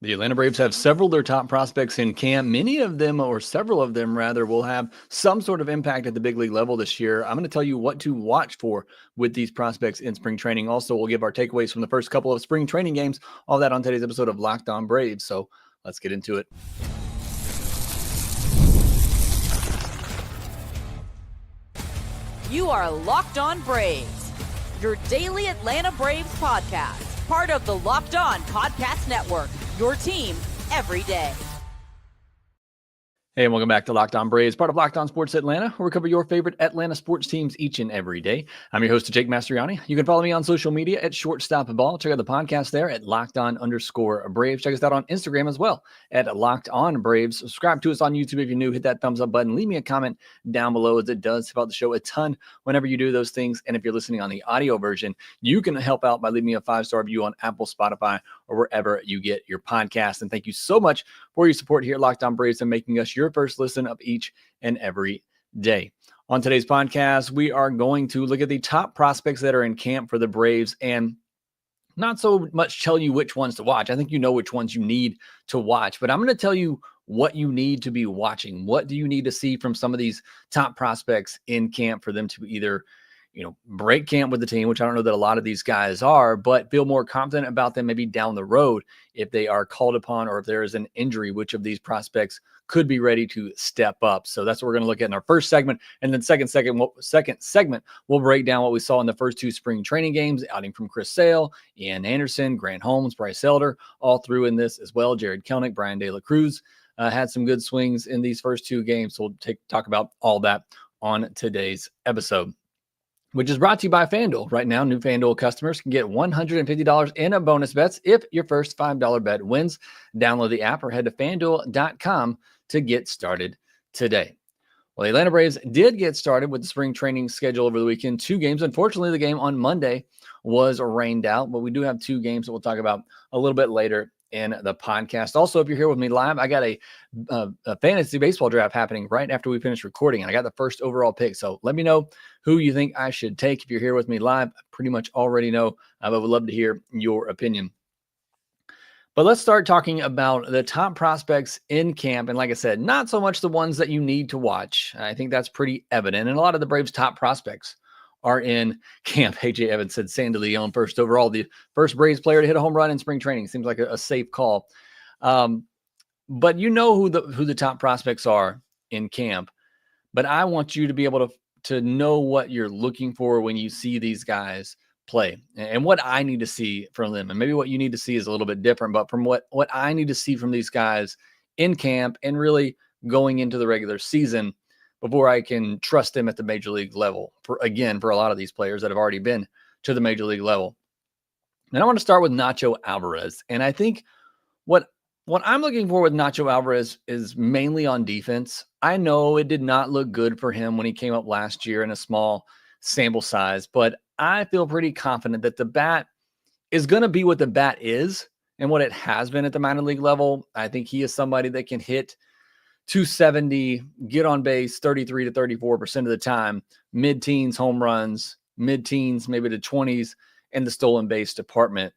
The Atlanta Braves have several of their top prospects in camp. Many of them, or several of them rather, will have some sort of impact at the big league level this year. I'm going to tell you what to watch for with these prospects in spring training. Also, we'll give our takeaways from the first couple of spring training games. All that on today's episode of Locked On Braves. So let's get into it. You are Locked On Braves, your daily Atlanta Braves podcast, part of the Locked On Podcast Network, your team every day. Hey, and welcome back to Locked On Braves, part of Locked On Sports Atlanta, where we cover your favorite Atlanta sports teams each and every day. I'm your host, Jake Mastriani. You can follow me on social media at Shortstop Ball. Check out the podcast there at LockedOn_Braves. Check us out on Instagram as well at Locked On Braves. Subscribe to us on YouTube if you're new. Hit that thumbs up button. Leave me a comment down below, as it does help out the show a ton whenever you do those things. And if you're listening on the audio version, you can help out by leaving me a 5-star review on Apple, Spotify, or wherever you get your podcast. And thank you so much for your support here at Locked On Braves and making us your first listen of each and every day. On today's podcast, we are going to look at the top prospects that are in camp for the Braves and not so much tell you which ones to watch. I think you know which ones you need to watch, but I'm going to tell you what you need to be watching. What do you need to see from some of these top prospects in camp for them to either break camp with the team, which I don't know that a lot of these guys are, but feel more confident about them maybe down the road if they are called upon or if there is an injury, which of these prospects could be ready to step up. So that's what we're going to look at in our first segment. And then second segment, we'll break down what we saw in the first two spring training games, outing from Chris Sale, Ian Anderson, Grant Holmes, Bryce Elder, all through in this as well. Jared Kelenic, Brian De La Cruz had some good swings in these first two games. So we'll talk about all that on today's episode, which is brought to you by FanDuel. Right now, new FanDuel customers can get $150 in a bonus bets if your first $5 bet wins. Download the app or head to FanDuel.com to get started today. Well, the Atlanta Braves did get started with the spring training schedule over the weekend. 2 games. Unfortunately, the game on Monday was rained out, but we do have 2 games that we'll talk about a little bit later in the podcast. Also, if you're here with me live, I got a fantasy baseball draft happening right after we finish recording, and I got the first overall pick. So let me know who you think I should take. If you're here with me live, I pretty much already know, but would love to hear your opinion. But let's start talking about the top prospects in camp. And like I said, not so much the ones that you need to watch. I think that's pretty evident. And a lot of the Braves' top prospects are in camp. AJ Evans said Sandy Leon first overall, the first Braves player to hit a home run in spring training. Seems like a safe call. But you know who the top prospects are in camp. But I want you to be able to know what you're looking for when you see these guys play and what I need to see from them. And maybe what you need to see is a little bit different, but from what I need to see from these guys in camp and really going into the regular season before I can trust them at the major league level for a lot of these players that have already been to the major league level. And I want to start with Nacho Alvarez. And I think what I'm looking for with Nacho Alvarez is mainly on defense. I know it did not look good for him when he came up last year in a small sample size, but I feel pretty confident that the bat is going to be what the bat is and what it has been at the minor league level. I think he is somebody that can hit 270, get on base 33 to 34% of the time, mid-teens home runs, mid-teens, maybe to 20s in the stolen base department.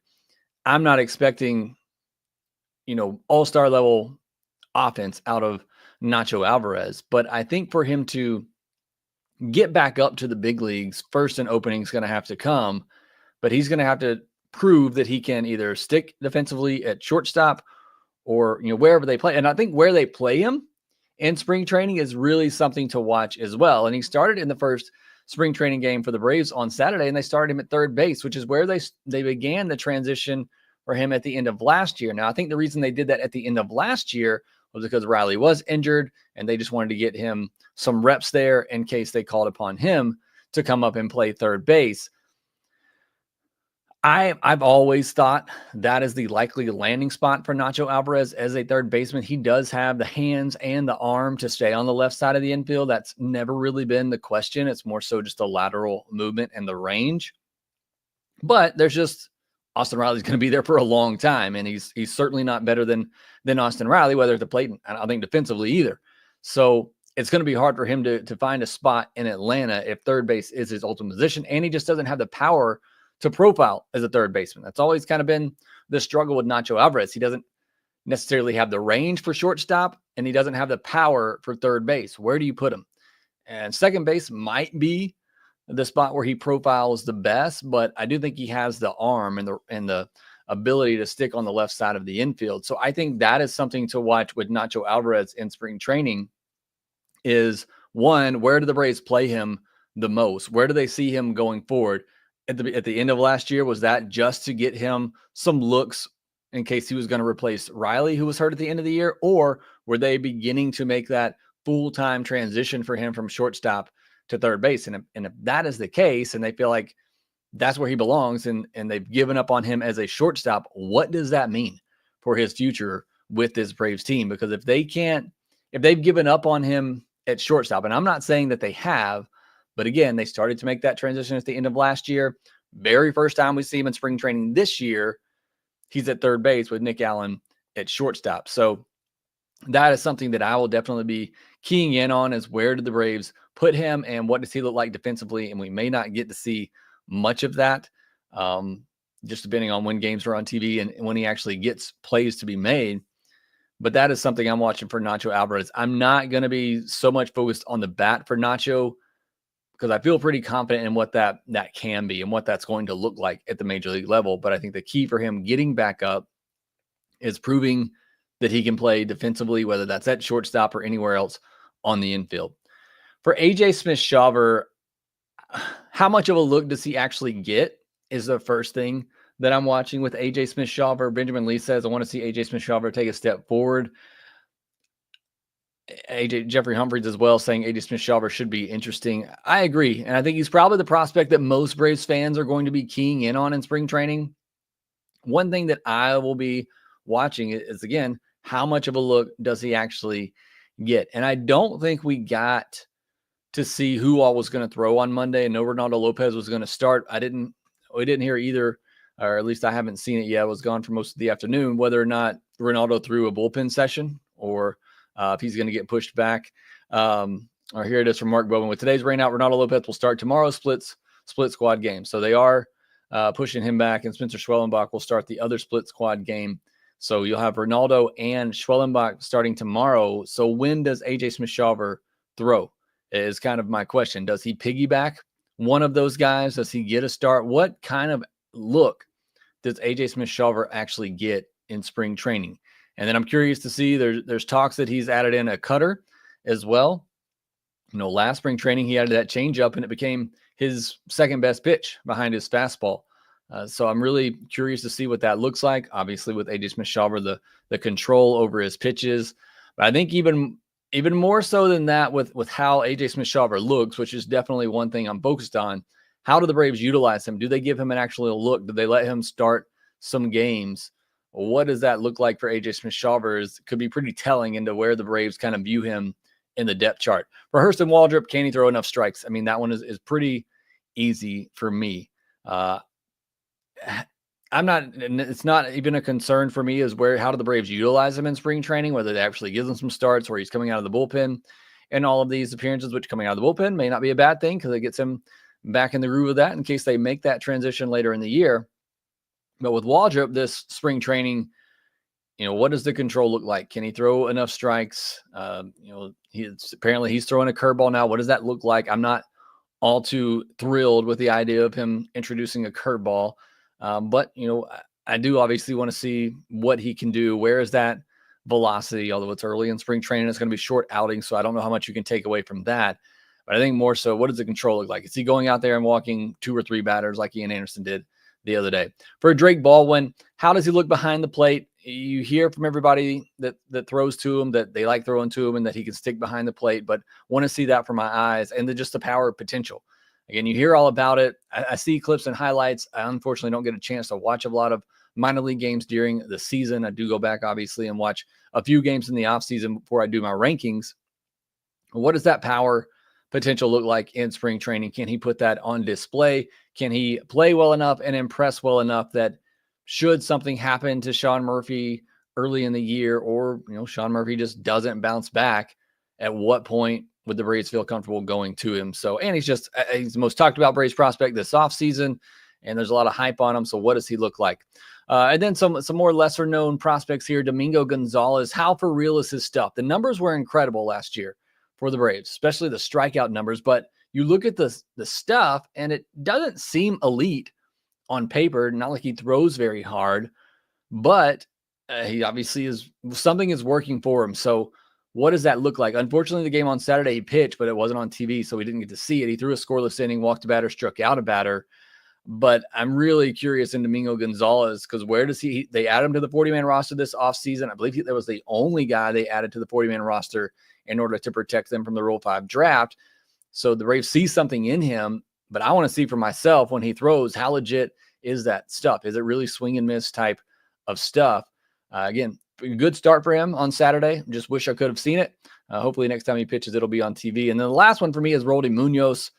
I'm not expecting, all-star level offense out of Nacho Alvarez, but I think for him to get back up to the big leagues, first and opening is going to have to come, but he's going to have to prove that he can either stick defensively at shortstop or, wherever they play. And I think where they play him in spring training is really something to watch as well. And he started in the first spring training game for the Braves on Saturday, and they started him at third base, which is where they began the transition for him at the end of last year. Now, I think the reason they did that at the end of last year was because Riley was injured, and they just wanted to get him some reps there in case they called upon him to come up and play third base. I've always thought that is the likely landing spot for Nacho Alvarez as a third baseman. He does have the hands and the arm to stay on the left side of the infield. That's never really been the question. It's more so just the lateral movement and the range. But there's just Austin Riley's going to be there for a long time, and he's certainly not better than Austin Riley, whether at the plate, and I don't think defensively either. So it's going to be hard for him to find a spot in Atlanta if third base is his ultimate position, and he just doesn't have the power to profile as a third baseman. That's always kind of been the struggle with Nacho Alvarez. He doesn't necessarily have the range for shortstop, and he doesn't have the power for third base. Where do you put him? And second base might be the spot where he profiles the best, but I do think he has the arm and the ability to stick on the left side of the infield. So I think that is something to watch with Nacho Alvarez in spring training is, one, where do the Braves play him the most? Where do they see him going forward? At the end of last year, was that just to get him some looks in case he was going to replace Riley, who was hurt at the end of the year? Or were they beginning to make that full-time transition for him from shortstop to third base? And if that is the case, and they feel like that's where he belongs, and they've given up on him as a shortstop, what does that mean for his future with this Braves team? Because if they've given up on him at shortstop, and I'm not saying that they have, but again, they started to make that transition at the end of last year. Very first time we see him in spring training this year, he's at third base with Nick Allen at shortstop. So that is something that I will definitely be keying in on, is where did the Braves put him and what does he look like defensively? And we may not get to see much of that, just depending on when games are on TV and when he actually gets plays to be made. But that is something I'm watching for Nacho Alvarez. I'm not going to be so much focused on the bat for Nacho, because I feel pretty confident in what that can be and what that's going to look like at the major league level. But I think the key for him getting back up is proving that he can play defensively, whether that's at shortstop or anywhere else on the infield. For AJ Smith-Shawver, how much of a look does he actually get is the first thing that I'm watching with AJ Smith-Shawver. Benjamin Lee says, I want to see AJ Smith-Shawver take a step forward. Jeffrey Humphreys as well saying AJ Smith-Shawver should be interesting. I agree. And I think he's probably the prospect that most Braves fans are going to be keying in on in spring training. One thing that I will be watching is, again, how much of a look does he actually get? And I don't think we got to see who all was going to throw on Monday. I know Ronaldo Lopez was going to start. We didn't hear either, or at least I haven't seen it yet. I was gone for most of the afternoon, whether or not Ronaldo threw a bullpen session or if he's going to get pushed back. Or here it is from Mark Bowman. With today's rain out, Ronaldo Lopez will start tomorrow's split squad game. So they are pushing him back, and Spencer Schwellenbach will start the other split squad game. So you'll have Ronaldo and Schwellenbach starting tomorrow. So when does AJ Smith-Shawver throw is kind of my question. Does he piggyback one of those guys? Does he get a start? What kind of look does AJ Smith-Shawver actually get in spring training? And then I'm curious to see, there's talks that he's added in a cutter as well. Last spring training, he added that changeup, and it became his second best pitch behind his fastball. So I'm really curious to see what that looks like. Obviously, with AJ Smith-Shawver, the control over his pitches. But I think even more so than that, with how AJ Smith-Shawver looks, which is definitely one thing I'm focused on, how do the Braves utilize him? Do they give him an actual look? Do they let him start some games? What does that look like for AJ Smith-Shawver? Could be pretty telling into where the Braves kind of view him in the depth chart. For Hurston Waldrop, can he throw enough strikes? I mean, that one is pretty easy for me. It's not even a concern for me how do the Braves utilize him in spring training, whether they actually give him some starts or he's coming out of the bullpen and all of these appearances, which coming out of the bullpen may not be a bad thing because it gets him back in the groove of that in case they make that transition later in the year. But with Waldrop, this spring training, what does the control look like? Can he throw enough strikes? He's throwing a curveball now. What does that look like? I'm not all too thrilled with the idea of him introducing a curveball. But I do obviously want to see what he can do. Where is that velocity? Although it's early in spring training, it's going to be short outings, so I don't know how much you can take away from that. But I think more so, what does the control look like? Is he going out there and walking 2 or 3 batters like Ian Anderson did the other day? For Drake Baldwin, how does he look behind the plate? You hear from everybody that throws to him that they like throwing to him and that he can stick behind the plate, but want to see that from my eyes and just the power potential. Again, you hear all about it. I see clips and highlights. I unfortunately don't get a chance to watch a lot of minor league games during the season. I do go back, obviously, and watch a few games in the offseason before I do my rankings. What does that power potential look like in spring training? Can he put that on display? Can he play well enough and impress well enough that should something happen to Sean Murphy early in the year, or Sean Murphy just doesn't bounce back, at what point would the Braves feel comfortable going to him? So, and he's the most talked about Braves prospect this offseason, and there's a lot of hype on him. So what does he look like? And then some more lesser known prospects here. Domingo Gonzalez. How for real is his stuff? The numbers were incredible last year for the Braves, especially the strikeout numbers. But you look at the stuff, and it doesn't seem elite on paper. Not like he throws very hard, but he obviously something is working for him. So what does that look like? Unfortunately, the game on Saturday he pitched, but it wasn't on TV, so we didn't get to see it. He threw a scoreless inning, walked a batter, struck out a batter. But I'm really curious in Domingo Gonzalez, because where does they add him to the 40-man roster this offseason. I believe that was the only guy they added to the 40-man roster in order to protect them from the Rule 5 draft. So the Braves see something in him, but I want to see for myself when he throws, how legit is that stuff? Is it really swing and miss type of stuff? Again, a good start for him on Saturday. Just wish I could have seen it. Hopefully next time he pitches, it'll be on TV. And then the last one for me is Roldy Munoz.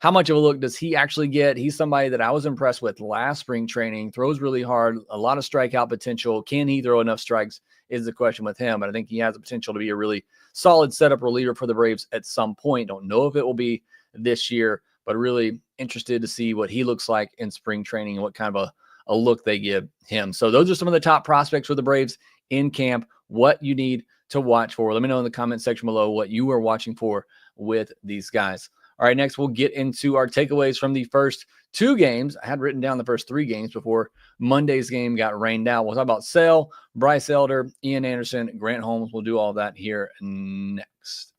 How much of a look does he actually get? He's somebody that I was impressed with last spring training, throws really hard, a lot of strikeout potential. Can he throw enough strikes is the question with him. But I think he has the potential to be a really solid setup reliever for the Braves at some point. Don't know if it will be this year, but really interested to see what he looks like in spring training and what kind of a look they give him. So those are some of the top prospects for the Braves in camp, what you need to watch for. Let me know in the comment section below what you are watching for with these guys. All right, next we'll get into our takeaways from the first two games. I had written down the first three games before Monday's game got rained out. We'll talk about Sale, Bryce Elder, Ian Anderson, Grant Holmes. We'll do all that here next.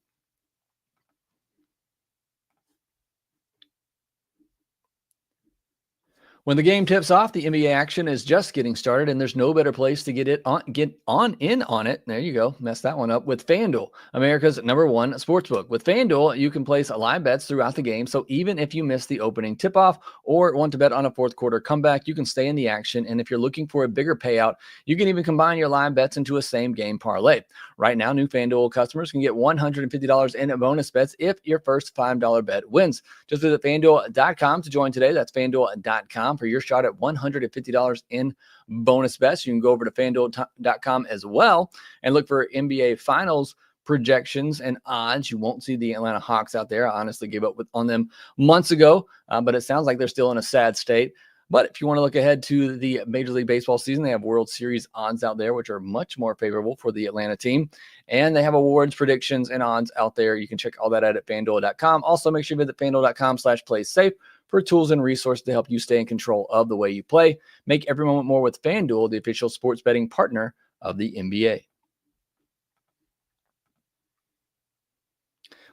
When the game tips off, the NBA action is just getting started, and there's no better place to get in on it. There you go. Messed that one up with FanDuel, America's #1 sportsbook. With FanDuel, you can place live bets throughout the game, so even if you miss the opening tip-off or want to bet on a fourth quarter comeback, you can stay in the action. And if you're looking for a bigger payout, you can even combine your live bets into a same-game parlay. Right now, new FanDuel customers can get $150 in bonus bets if your first $5 bet wins. Just visit FanDuel.com to join today. That's FanDuel.com for your shot at $150 in bonus bets. You can go over to FanDuel.com as well and look for NBA Finals projections and odds. You won't see the Atlanta Hawks out there. I honestly gave up on them months ago, but it sounds like they're still in a sad state. But if you want to look ahead to the Major League Baseball season, they have World Series odds out there, which are much more favorable for the Atlanta team. And they have awards, predictions, and odds out there. You can check all that out at FanDuel.com. Also, make sure you visit FanDuel.com/playsafe for tools and resources to help you stay in control of the way you play. Make every moment more with FanDuel, the official sports betting partner of the NBA.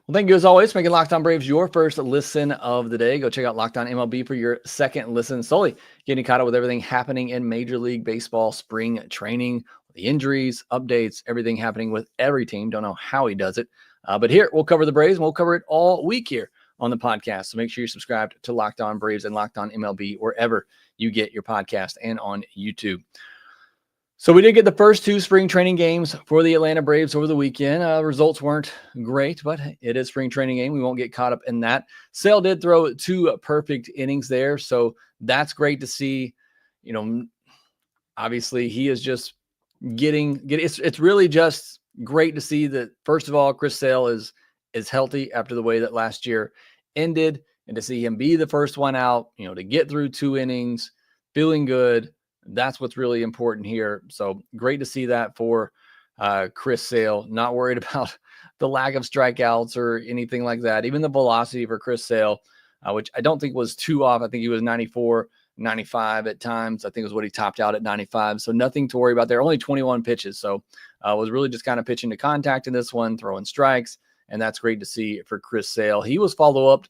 Well, thank you as always for making Locked On Braves your first listen of the day. Go check out Locked On MLB for your second listen, solely getting caught up with everything happening in Major League Baseball spring training, the injuries, updates, everything happening with every team. Don't know how he does it. But here, we'll cover the Braves, and we'll cover it all week here on the podcast. So make sure you're subscribed to Locked On Braves and Locked On MLB wherever you get your podcast and on YouTube. So we did get the first two spring training games for the Atlanta Braves over the weekend. Results weren't great, but it is spring training game. We won't get caught up in that. Sale did throw two perfect innings there, so that's great to see. You know, obviously he is just getting it's really just great to see that, first of all, Chris Sale is healthy after the way that last year ended, and to see him be the first one out, you know, to get through two innings, feeling good. That's what's really important here. So great to see that for Chris Sale. Not worried about the lack of strikeouts or anything like that. Even the velocity for Chris Sale, which I don't think was too off. I think he was 94, 95 at times. I think was what he topped out at 95. So nothing to worry about there. Only 21 pitches. So was really just kind of pitching to contact in this one, throwing strikes. And that's great to see for Chris Sale. He was followed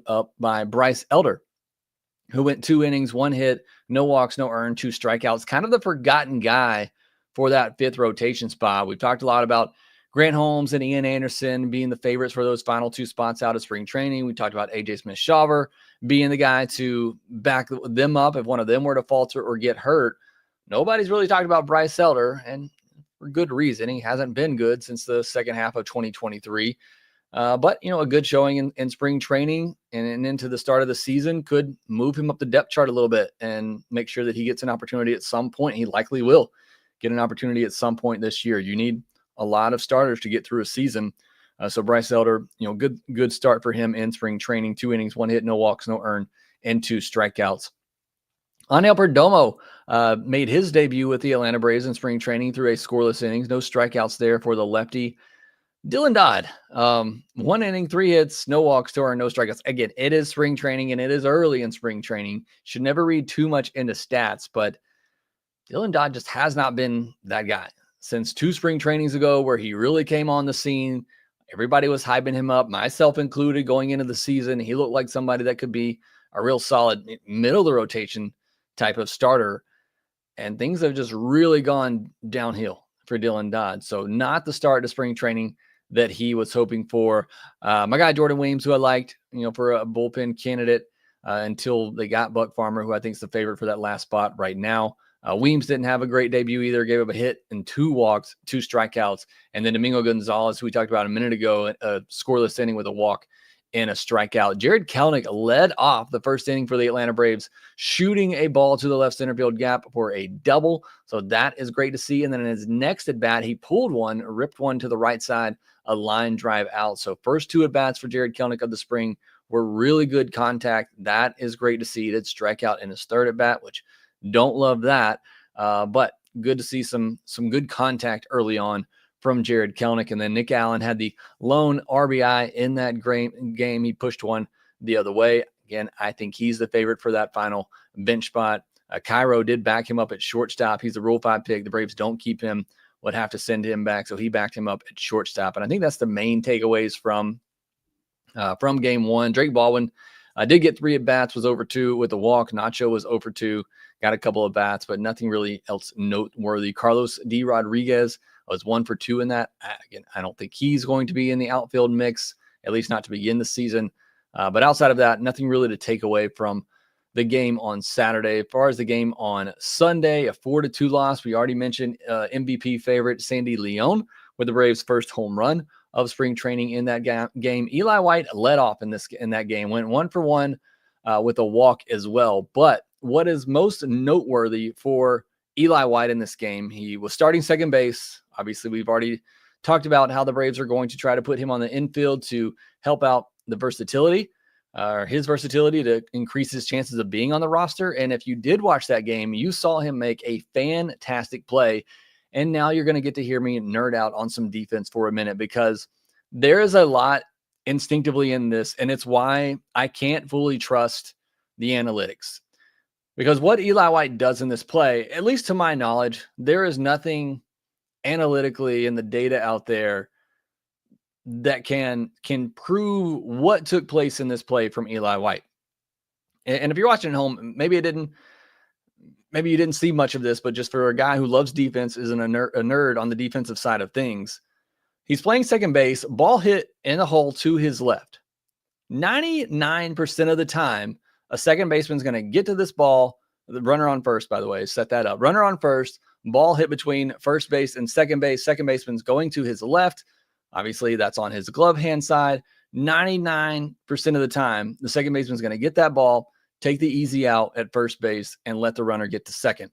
up by Bryce Elder, who went 2 innings, 1 hit, no walks, no earned, 2 strikeouts. Kind of the forgotten guy for that 5th rotation spot. We've talked a lot about Grant Holmes and Ian Anderson being the favorites for those final 2 spots out of spring training. We talked about AJ Smith-Shawver being the guy to back them up if one of them were to falter or get hurt. Nobody's really talked about Bryce Elder, and for good reason. He hasn't been good since the second half of 2023. But, you know, a good showing in spring training and into the start of the season could move him up the depth chart a little bit and make sure that he gets an opportunity at some point. He likely will get an opportunity at some point this year. You need a lot of starters to get through a season. So Bryce Elder, you know, good start for him in spring training. 2 innings, 1 hit, no walks, no earned, and 2 strikeouts. Aniel Perdomo made his debut with the Atlanta Braves in spring training through a scoreless innings. No strikeouts there for the lefty. Dylan Dodd, 1 inning, 3 hits, no walks, 2 earned, no strikeouts. Again, it is spring training and it is early in spring training. Should never read too much into stats, but Dylan Dodd just has not been that guy since 2 spring trainings ago where he really came on the scene. Everybody was hyping him up, myself included, going into the season. He looked like somebody that could be a real solid middle of the rotation type of starter. And things have just really gone downhill for Dylan Dodd. So not the start to spring training that he was hoping for. My guy, Jordan Weems, who I liked, for a bullpen candidate until they got Buck Farmer, who I think is the favorite for that last spot right now. Weems didn't have a great debut either, gave up a hit and 2 walks, 2 strikeouts. And then Domingo Gonzalez, who we talked about a minute ago, a scoreless inning with a walk and a strikeout. Jared Kelenic led off the first inning for the Atlanta Braves, shooting a ball to the left center field gap for a double. So that is great to see. And then in his next at bat, he pulled one, ripped one to the right side, a line drive out. So first 2 at bats for Jared Kelenic of the spring were really good contact. That is great to see. He did strike out in his 3rd at bat, which don't love that. But good to see some good contact early on from Jared Kelenic. And then Nick Allen had the lone RBI in that game. He pushed one the other way. Again, I think he's the favorite for that final bench spot. Cairo did back him up at shortstop. He's a Rule 5 pick. The Braves don't keep him, would have to send him back. So he backed him up at shortstop. And I think that's the main takeaways from game 1. Drake Baldwin did get 3 at bats, was over 2 with a walk. Nacho was over 2, got a couple of bats, but nothing really else noteworthy. Carlos D. Rodriguez was 1 for 2 in that. Again, I don't think he's going to be in the outfield mix, at least not to begin the season. But outside of that, nothing really to take away from the game on Saturday. As far as the game on Sunday, a 4-2 loss. We already mentioned MVP favorite Sandy Leon with the Braves' first home run of spring training in that game. Eli White led off in that game, went 1 for 1 with a walk as well. But what is most noteworthy for Eli White in this game, he was starting second base. Obviously, we've already talked about how the Braves are going to try to put him on the infield to help out the versatility, his versatility to increase his chances of being on the roster. And if you did watch that game, you saw him make a fantastic play. And now you're going to get to hear me nerd out on some defense for a minute, because there is a lot instinctively in this, and it's why I can't fully trust the analytics. Because what Eli White does in this play, at least to my knowledge, there is nothing analytically in the data out there that can prove what took place in this play from Eli White. And if you're watching at home, maybe you didn't see much of this, but just for a guy who loves defense, is a nerd on the defensive side of things, he's playing second base, ball hit in the hole to his left. 99% of the time, a second baseman's going to get to this ball. The runner on first, by the way, set that up. Runner on first, ball hit between first base and second base. Second baseman's going to his left. Obviously, that's on his glove hand side. 99% of the time, the second baseman's going to get that ball, take the easy out at first base, and let the runner get to second.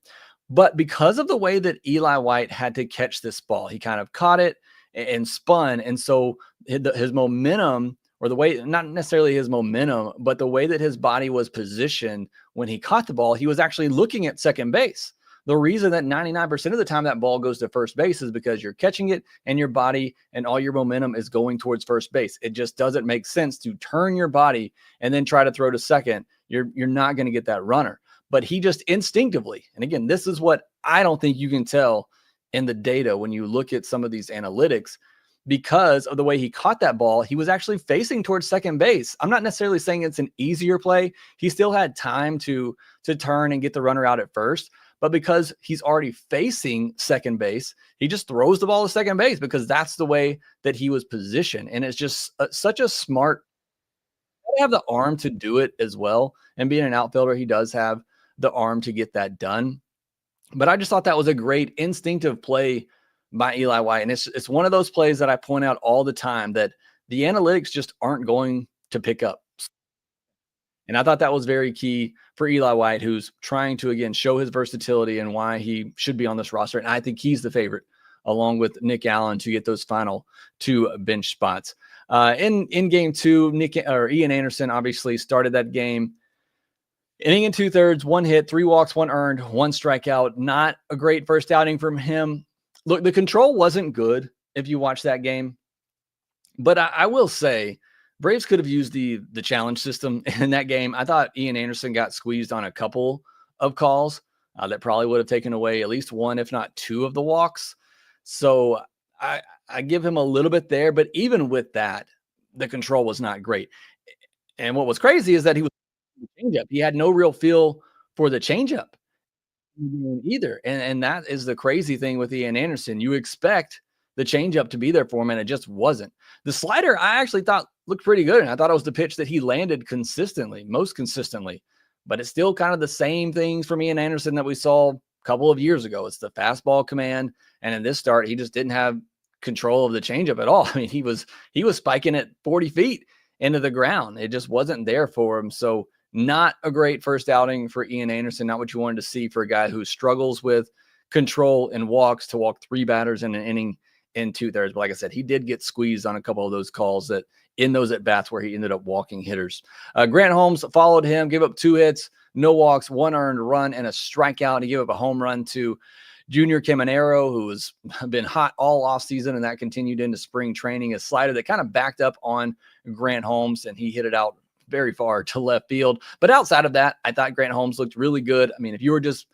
But because of the way that Eli White had to catch this ball, he kind of caught it and spun. And so his momentum, or the way, not necessarily his momentum, but the way that his body was positioned when he caught the ball, he was actually looking at second base. The reason that 99% of the time that ball goes to first base is because you're catching it and your body and all your momentum is going towards first base. It just doesn't make sense to turn your body and then try to throw to second. You're not going to get that runner. But he just instinctively, and again, this is what I don't think you can tell in the data when you look at some of these analytics, because of the way he caught that ball, he was actually facing towards second base. I'm not necessarily saying it's an easier play. He still had time to turn and get the runner out at first. But because he's already facing second base, he just throws the ball to second base because that's the way that he was positioned. And it's just such a smart, he have the arm to do it as well. And being an outfielder, he does have the arm to get that done. But I just thought that was a great instinctive play by Eli White. And it's one of those plays that I point out all the time that the analytics just aren't going to pick up. And I thought that was very key for Eli White, who's trying to, again, show his versatility and why he should be on this roster. And I think he's the favorite, along with Nick Allen, to get those final 2 bench spots. In game 2, Ian Anderson obviously started that game. Inning and 2/3, 1 hit, 3 walks, 1 earned, 1 strikeout. Not a great first outing from him. Look, the control wasn't good if you watch that game. But I will say, Braves could have used the challenge system in that game. I thought Ian Anderson got squeezed on a couple of calls that probably would have taken away at least 1, if not 2 of the walks. So I give him a little bit there. But even with that, the control was not great. And what was crazy is that he was changeup. He had no real feel for the changeup either. And that is the crazy thing with Ian Anderson. You expect the changeup to be there for him, and it just wasn't. The slider, I actually thought looked pretty good, and I thought it was the pitch that he landed consistently, most consistently. But it's still kind of the same things from Ian Anderson that we saw a couple of years ago. It's the fastball command, and in this start, he just didn't have control of the changeup at all. I mean, he was spiking it 40 feet into the ground. It just wasn't there for him. So not a great first outing for Ian Anderson. Not what you wanted to see for a guy who struggles with control and walks to walk 3 batters in an inning in 2/3. But like I said, he did get squeezed on a couple of those calls that in those at bats where he ended up walking hitters. Grant Holmes followed him, gave up 2 hits, no walks, 1 earned run, and a strikeout. He gave up a home run to Junior Caminero, who has been hot all offseason, and that continued into spring training. A slider that kind of backed up on Grant Holmes, and he hit it out very far to left field. But outside of that, I thought Grant Holmes looked really good. I mean, if you were just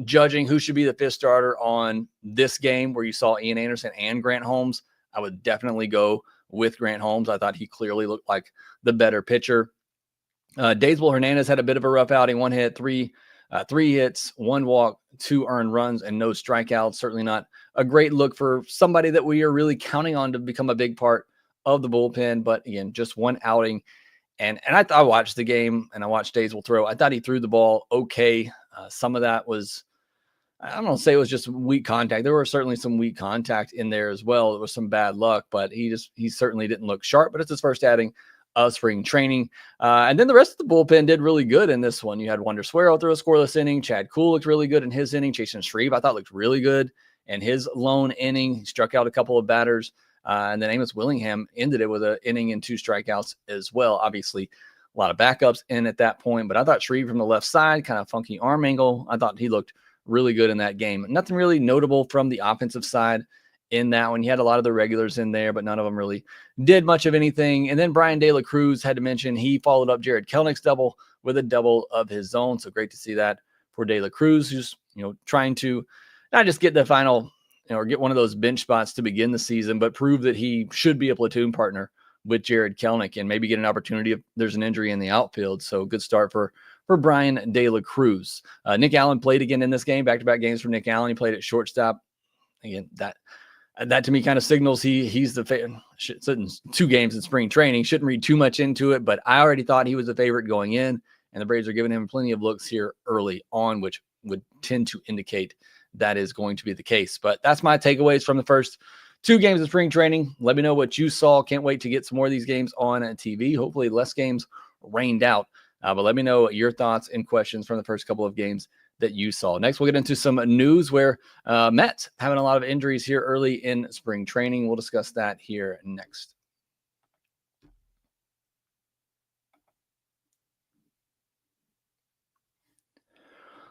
judging who should be the 5th starter on this game where you saw Ian Anderson and Grant Holmes, I would definitely go with Grant Holmes. I thought he clearly looked like the better pitcher. Daysbel Hernandez had a bit of a rough outing, 1 hit, 3 hits, 1 walk, 2 earned runs, and no strikeouts. Certainly not a great look for somebody that we are really counting on to become a big part of the bullpen. But again, just 1 outing. And I watched the game and I watched Daysbel throw. I thought he threw the ball okay. Some of that was, I don't know, say it was just weak contact. There were certainly some weak contact in there as well. It was some bad luck, but he certainly didn't look sharp. But it's his first outing of spring training. And then the rest of the bullpen did really good in this one. You had Wander Suero throw a scoreless inning. Chad Kuhl looked really good in his inning. Jason Shreve, I thought, looked really good in his lone inning. He struck out a couple of batters. And then Amos Willingham ended it with an inning and 2 strikeouts as well. Obviously, a lot of backups in at that point. But I thought Shreve from the left side, kind of funky arm angle, I thought he looked really good in that game. Nothing really notable from the offensive side in that one. You had a lot of the regulars in there, but none of them really did much of anything. And then Brian De La Cruz, had to mention, he followed up Jared Kelnick's double with a double of his own. So great to see that for De La Cruz, who's, trying to not just get the final, or get one of those bench spots to begin the season, but prove that he should be a platoon partner with Jared Kelnick and maybe get an opportunity if there's an injury in the outfield. So good start for Brian De La Cruz. Nick Allen played again in this game, back-to-back games from Nick Allen. He played at shortstop. Again, that to me kind of signals he's the favorite. 2 games in spring training. Shouldn't read too much into it, but I already thought he was the favorite going in, and the Braves are giving him plenty of looks here early on, which would tend to indicate that is going to be the case. But that's my takeaways from the first 2 games of spring training. Let me know what you saw. Can't wait to get some more of these games on TV. Hopefully less games rained out. But let me know your thoughts and questions from the first couple of games that you saw. Next, we'll get into some news where Mets having a lot of injuries here early in spring training. We'll discuss that here next.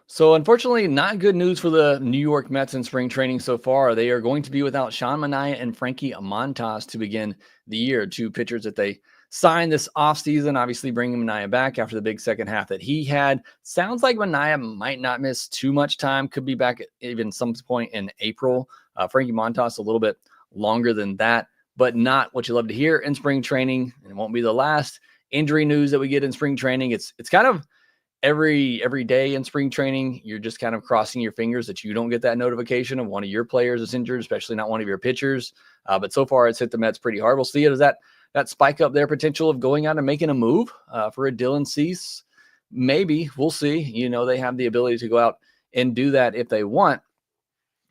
So unfortunately, not good news for the New York Mets in spring training so far. They are going to be without Sean Manaea and Frankie Montas to begin the year, 2 pitchers that they signed this offseason. Obviously bringing Manaea back after the big second half that he had. Sounds like Manaea might not miss too much time. Could be back at even some point in April. Frankie Montas a little bit longer than that, but not what you love to hear in spring training. And it won't be the last injury news that we get in spring training. It's kind of every day in spring training, you're just kind of crossing your fingers that you don't get that notification of one of your players is injured, especially not one of your pitchers. But so far, it's hit the Mets pretty hard. We'll see it as that spike up their potential of going out and making a move for a Dylan Cease. Maybe we'll see. They have the ability to go out and do that if they want.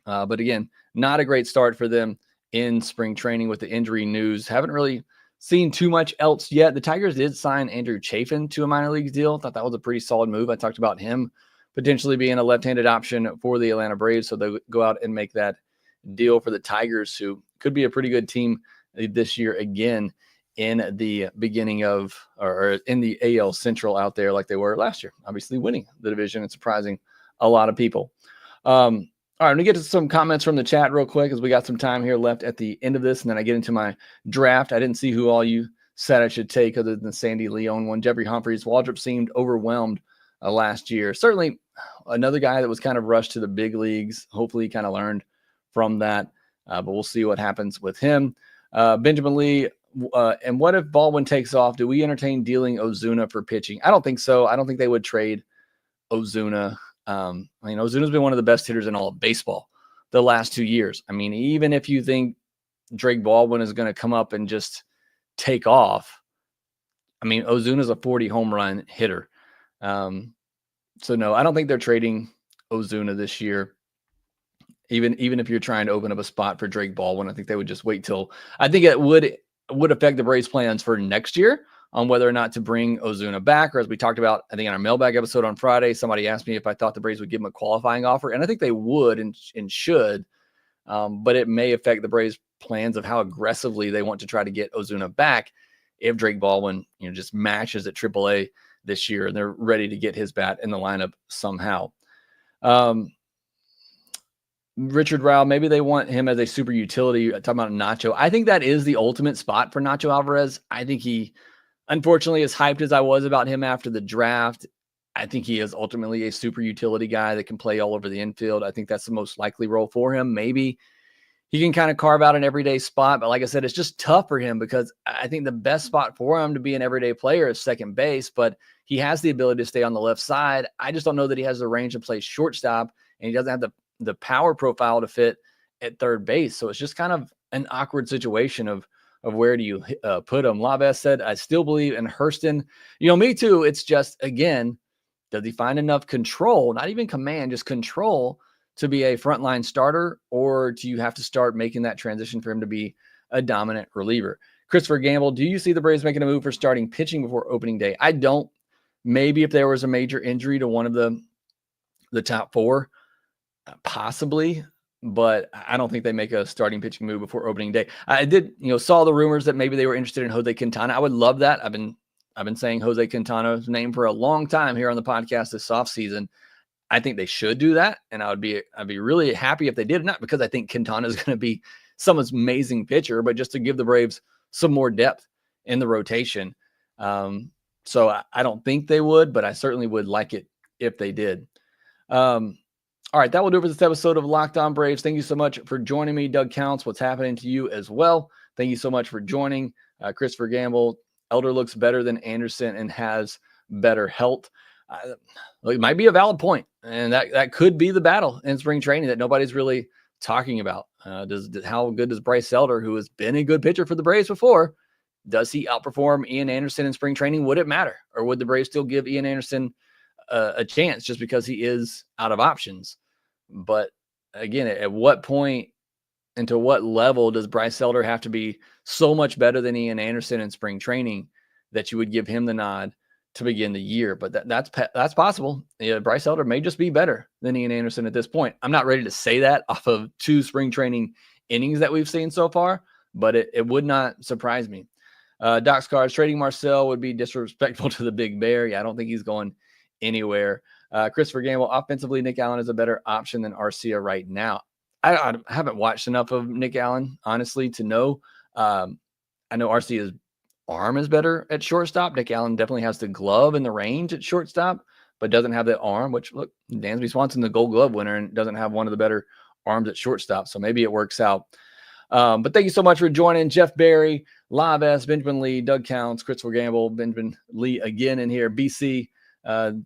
But again, not a great start for them in spring training with the injury news. Haven't really seen too much else yet. The Tigers did sign Andrew Chafin to a minor leagues deal. Thought that was a pretty solid move. I talked about him potentially being a left-handed option for the Atlanta Braves. So they go out and make that deal for the Tigers, who could be a pretty good team this year again in the beginning of, or in the AL Central out there like they were last year, obviously winning the division and surprising a lot of people. All right, I'm going to get to some comments from the chat real quick as we got some time here left at the end of this, and then I get into my draft. I didn't see who all you said I should take other than Sandy Leon one. Jeffrey Humphreys, Waldrop seemed overwhelmed last year. Certainly another guy that was kind of rushed to the big leagues. Hopefully he kind of learned from that, but we'll see what happens with him. Benjamin Lee, and what if Baldwin takes off? Do we entertain dealing Ozuna for pitching? I don't think so. I don't think they would trade Ozuna. Ozuna's been one of the best hitters in all of baseball the last 2 years. I mean, even if you think Drake Baldwin is going to come up and just take off, I mean, Ozuna's a 40 home run hitter. So no, I don't think they're trading Ozuna this year. Even if you're trying to open up a spot for Drake Baldwin, I think they would just wait till, I think it would affect the Braves' plans for next year on whether or not to bring Ozuna back. Or as we talked about, I think in our mailbag episode on Friday, somebody asked me if I thought the Braves would give him a qualifying offer. And I think they would and should, but it may affect the Braves' plans of how aggressively they want to try to get Ozuna back if Drake Baldwin, just matches at AAA this year and they're ready to get his bat in the lineup somehow. Richard Rao, maybe they want him as a super utility. Talking about Nacho. I think that is the ultimate spot for Nacho Alvarez. I think he, unfortunately, as hyped as I was about him after the draft, I think he is ultimately a super utility guy that can play all over the infield. I think that's the most likely role for him. Maybe he can kind of carve out an everyday spot, but like I said, it's just tough for him because I think the best spot for him to be an everyday player is second base, but he has the ability to stay on the left side. I just don't know that he has the range to play shortstop, and he doesn't have the power profile to fit at third base. So it's just kind of an awkward situation of where do you put him. Laves said, I still believe in Hurston. Me too. It's just, again, does he find enough control, not even command, just control to be a frontline starter, or do you have to start making that transition for him to be a dominant reliever? Christopher Gamble, do you see the Braves making a move for starting pitching before opening day? I don't. Maybe if there was a major injury to one of the top four, possibly, but I don't think they make a starting pitching move before opening day. I did, saw the rumors that maybe they were interested in Jose Quintana. I would love that. I've been saying Jose Quintana's name for a long time here on the podcast this offseason. I think they should do that, and I'd be really happy if they did. Not because I think Quintana is going to be some amazing pitcher, but just to give the Braves some more depth in the rotation. So I don't think they would, but I certainly would like it if they did. All right, that will do it for this episode of Locked On Braves. Thank you so much for joining me. Doug Counts, what's happening to you as well? Thank you so much for joining. Christopher Gamble, Elder looks better than Anderson and has better health. It might be a valid point, and that could be the battle in spring training that nobody's really talking about. How good does Bryce Elder, who has been a good pitcher for the Braves before, does he outperform Ian Anderson in spring training? Would it matter, or would the Braves still give Ian Anderson a chance just because he is out of options? But again, at what point and to what level does Bryce Elder have to be so much better than Ian Anderson in spring training that you would give him the nod to begin the year? But that's possible. Yeah, Bryce Elder may just be better than Ian Anderson at this point. I'm not ready to say that off of 2 spring training innings that we've seen so far, but it would not surprise me. Doc's Cards, trading Marcel would be disrespectful to the Big Bear. Yeah, I don't think he's going anywhere. Christopher Gamble, offensively, Nick Allen is a better option than Arcia right now. I haven't watched enough of Nick Allen, honestly, to know. I know Arcia's arm is better at shortstop. Nick Allen definitely has the glove and the range at shortstop, but doesn't have the arm, which, look, Dansby Swanson, the Gold Glove winner, and doesn't have one of the better arms at shortstop. So maybe it works out. But thank you so much for joining. Jeff Barry, Laves, Benjamin Lee, Doug Counts, Christopher Gamble, Benjamin Lee again in here. BC,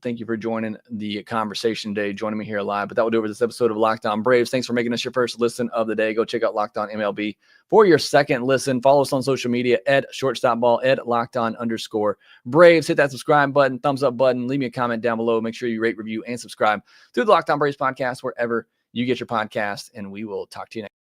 thank you for joining the conversation today, joining me here live. But that will do it for this episode of Locked On Braves. Thanks for making us your first listen of the day. Go check out Locked On MLB for your second listen. Follow us on social media at shortstopball, at LockedOn_Braves. Hit that subscribe button, thumbs up button. Leave me a comment down below. Make sure you rate, review, and subscribe to the Locked On Braves podcast wherever you get your podcast. And we will talk to you next.